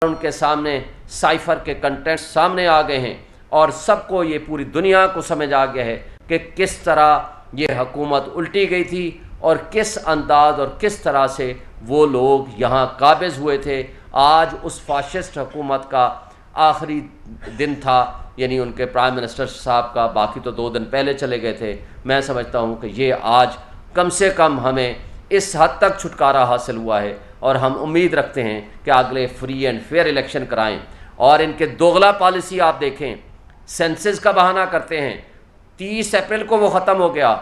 ان کے سامنے سائفر کے کنٹینٹ سامنے آ گئے ہیں اور سب کو یہ پوری دنیا کو سمجھ آ گیا ہے کہ کس طرح یہ حکومت الٹی گئی تھی اور کس انداز اور کس طرح سے وہ لوگ یہاں قابض ہوئے تھے۔ آج اس فاشسٹ حکومت کا آخری دن تھا، یعنی ان کے پرائم منسٹر صاحب کا، باقی تو 2 دن پہلے چلے گئے تھے۔ میں سمجھتا ہوں کہ یہ آج کم سے کم ہمیں اس حد تک چھٹکارا حاصل ہوا ہے اور ہم امید رکھتے ہیں کہ اگلے فری اینڈ فیئر الیکشن کرائیں۔ اور ان کے دوغلا پالیسی آپ دیکھیں، سینسز کا بہانہ کرتے ہیں، 30 اپریل کو وہ ختم ہو گیا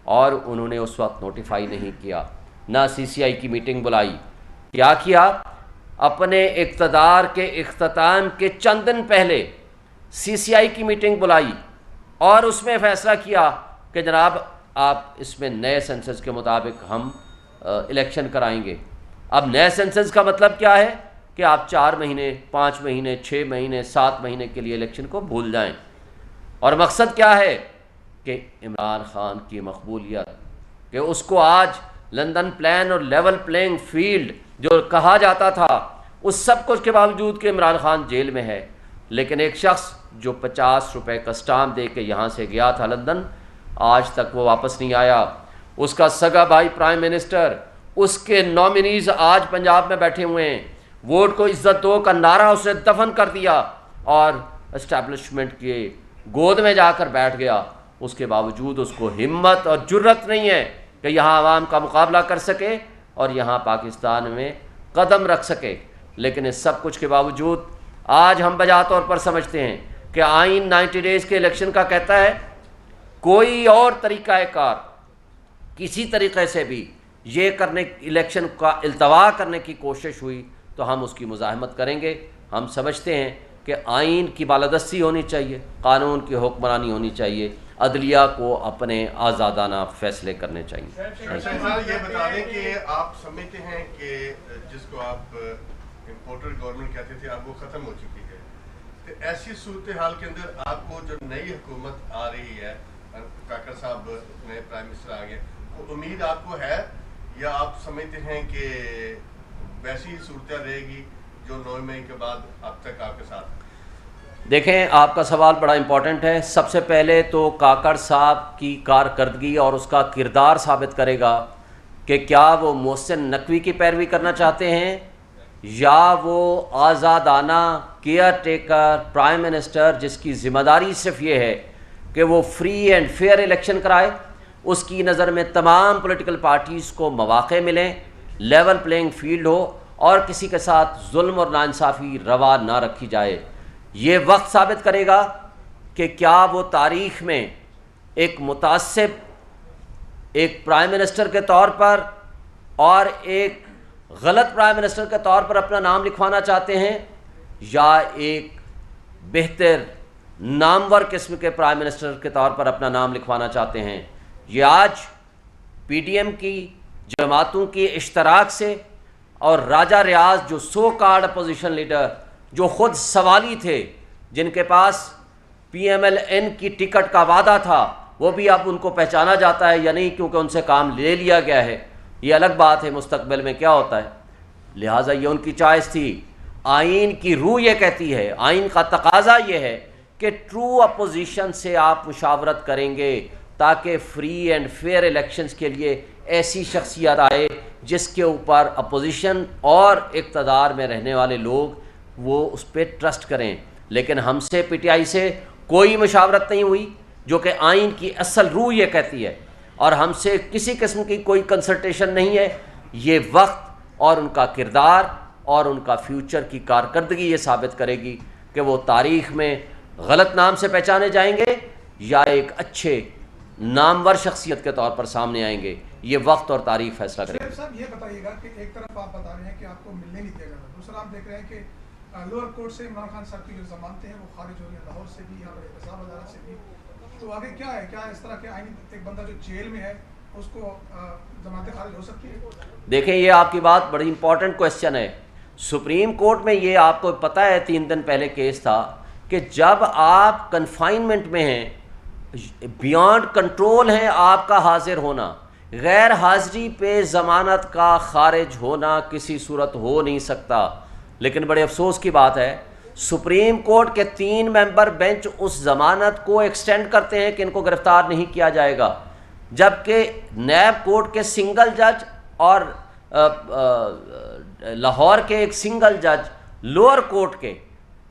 اور انہوں نے اس وقت نوٹیفائی نہیں کیا، نہ سی سی آئی کی میٹنگ بلائی۔ کیا کیا؟ اپنے اقتدار کے اختتام کے چند دن پہلے سی سی آئی کی میٹنگ بلائی اور اس میں فیصلہ کیا کہ جناب آپ اس میں نئے سینسز کے مطابق ہم الیکشن کرائیں گے۔ اب نئے سینسز کا مطلب کیا ہے کہ آپ 4 مہینے، 5 مہینے، 6 مہینے، 7 مہینے کے لیے الیکشن کو بھول جائیں۔ اور مقصد کیا ہے کہ عمران خان کی مقبولیت، کہ اس کو آج لندن پلان اور لیول پلینگ فیلڈ جو کہا جاتا تھا، اس سب کچھ کے باوجود کہ عمران خان جیل میں ہے، لیکن ایک شخص جو 50 روپے کا اسٹامپ دے کے یہاں سے گیا تھا لندن، آج تک وہ واپس نہیں آیا۔ اس کا سگا بھائی پرائم منسٹر، اس کے نامنیز آج پنجاب میں بیٹھے ہوئے ہیں، ووٹ کو عزت دو کا نعرہ اس نے دفن کر دیا اور اسٹیبلشمنٹ کے گود میں جا کر بیٹھ گیا۔ اس کے باوجود اس کو ہمت اور جرت نہیں ہے کہ یہاں عوام کا مقابلہ کر سکے اور یہاں پاکستان میں قدم رکھ سکے۔ لیکن اس سب کچھ کے باوجود آج ہم بجا طور پر سمجھتے ہیں کہ آئین 90 ڈیز کے الیکشن کا کہتا ہے، کوئی اور طریقہ کار کسی طریقے سے بھی یہ کرنے الیکشن کا التوا کرنے کی کوشش ہوئی تو ہم اس کی مزاحمت کریں گے۔ ہم سمجھتے ہیں کہ آئین کی بالادستی ہونی چاہیے، قانون کی حکمرانی ہونی چاہیے، عدلیہ کو اپنے آزادانہ فیصلے کرنے چاہیے۔ یہ بتا دیں کہ آپ سمجھتے ہیں کہ جس کو آپ امپورٹر گورنمنٹ کہتے تھے اب وہ ختم ہو چکی ہے، تو ایسی صورتحال کے اندر آپ کو جو نئی حکومت آ رہی ہے، کاکڑ صاحب نئے پرائم منسٹر آ گئے، وہ امید آپ کو ہے یا آپ سمجھتے ہیں کہ ویسی صورتحال رہے گی جو 9 مئی کے بعد اب تک آپ کے ساتھ؟ دیکھیں، آپ کا سوال بڑا امپورٹنٹ ہے۔ سب سے پہلے تو کاکڑ صاحب کی کارکردگی اور اس کا کردار ثابت کرے گا کہ کیا وہ محسن نقوی کی پیروی کرنا چاہتے ہیں یا وہ آزادانہ کیئر ٹیکر پرائم منسٹر جس کی ذمہ داری صرف یہ ہے کہ وہ فری اینڈ فیئر الیکشن کرائے، اس کی نظر میں تمام پولیٹیکل پارٹیز کو مواقع ملیں، لیول پلینگ فیلڈ ہو اور کسی کے ساتھ ظلم اور ناانصافی روا نہ رکھی جائے۔ یہ وقت ثابت کرے گا کہ کیا وہ تاریخ میں ایک متعصب، ایک پرائم منسٹر کے طور پر اور ایک غلط پرائم منسٹر کے طور پر اپنا نام لکھوانا چاہتے ہیں یا ایک بہتر نامور قسم کے پرائم منسٹر کے طور پر اپنا نام لکھوانا چاہتے ہیں۔ یہ آج پی ڈی ایم کی جماعتوں کی اشتراک سے اور راجہ ریاض جو سو کارڈ اپوزیشن لیڈر جو خود سوالی تھے، جن کے پاس پی ایم ایل این کی ٹکٹ کا وعدہ تھا، وہ بھی اب ان کو پہچانا جاتا ہے یا نہیں کیونکہ ان سے کام لے لیا گیا ہے۔ یہ الگ بات ہے مستقبل میں کیا ہوتا ہے، لہٰذا یہ ان کی چوائس تھی۔ آئین کی روح یہ کہتی ہے، آئین کا تقاضا یہ ہے کہ ٹرو اپوزیشن سے آپ مشاورت کریں گے تاکہ فری اینڈ فیئر الیکشنز کے لیے ایسی شخصیت آئے جس کے اوپر اپوزیشن اور اقتدار میں رہنے والے لوگ وہ اس پہ ٹرسٹ کریں۔ لیکن ہم سے پی ٹی آئی سے کوئی مشاورت نہیں ہوئی، جو کہ آئین کی اصل روح یہ کہتی ہے، اور ہم سے کسی قسم کی کوئی کنسلٹیشن نہیں ہے۔ یہ وقت اور ان کا کردار اور ان کا فیوچر کی کارکردگی یہ ثابت کرے گی کہ وہ تاریخ میں غلط نام سے پہچانے جائیں گے یا ایک اچھے نامور شخصیت کے طور پر سامنے آئیں گے۔ یہ وقت اور تاریخ فیصلہ کرے گا۔ صاحب یہ بتائیے گا کہ ایک طرف آپ بتا رہے ہیں کہ آپ کو ملنے نہیں دیا گیا، دوسرا آپ دیکھ رہے ہیں کہ لوور کورٹ سے عمران خان صاحب کی جو ضمانتیں ہیں وہ خارج ہو رہی ہیں، لاہور سے بھی، یہاں پر احتساب عدالت سے بھی، تو آگے کیا ہے؟ کیا اس طرح کے آئین ایک بندہ جو جیل میں ہے اس کو ضمانتیں خارج ہو سکتی ہیں؟ دیکھیں، یہ آپ کی بات بڑی امپورٹنٹ کوشچن ہے۔ سپریم کورٹ میں یہ آپ کو پتہ ہے 3 دن پہلے کیس تھا کہ جب آپ کنفائنمنٹ میں ہیں، بیانڈ کنٹرول ہے آپ کا حاضر ہونا، غیر حاضری پہ ضمانت کا خارج ہونا کسی صورت ہو نہیں سکتا۔ لیکن بڑے افسوس کی بات ہے سپریم کورٹ کے 3 ممبر بینچ اس ضمانت کو ایکسٹینڈ کرتے ہیں کہ ان کو گرفتار نہیں کیا جائے گا، جبکہ نیب کورٹ کے سنگل جج اور لاہور کے ایک سنگل جج لوور کورٹ کے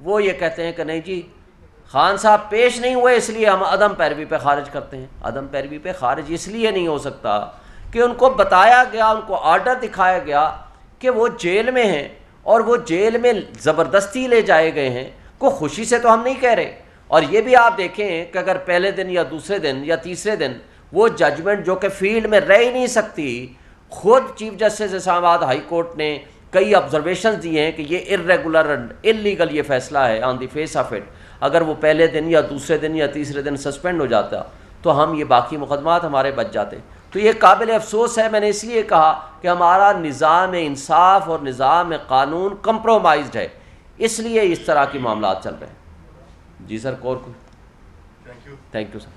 وہ یہ کہتے ہیں کہ نہیں جی خان صاحب پیش نہیں ہوئے اس لیے ہم عدم پیروی پہ خارج کرتے ہیں۔ عدم پیروی پہ خارج اس لیے نہیں ہو سکتا کہ ان کو بتایا گیا، ان کو آرڈر دکھایا گیا کہ وہ جیل میں ہیں اور وہ جیل میں زبردستی لے جائے گئے ہیں، کو خوشی سے تو ہم نہیں کہہ رہے۔ اور یہ بھی آپ دیکھیں کہ اگر پہلے دن یا دوسرے دن یا تیسرے دن وہ ججمنٹ جو کہ فیلڈ میں رہ ہی نہیں سکتی، خود چیف جسٹس اسلام آباد ہائی کورٹ نے کئی آبزرویشنز دیے ہیں کہ یہ ارریگولر انلیگل یہ فیصلہ ہے آن دی فیس آف اٹ، اگر وہ پہلے دن یا دوسرے دن یا تیسرے دن سسپینڈ ہو جاتا تو ہم یہ باقی مقدمات ہمارے بچ جاتے۔ تو یہ قابل افسوس ہے، میں نے اس لیے کہا کہ ہمارا نظام انصاف اور نظام قانون کمپرومائزڈ ہے، اس لیے اس طرح کے معاملات چل رہے ہیں۔ جی سر، اور کوئی؟ Thank you thank you sir.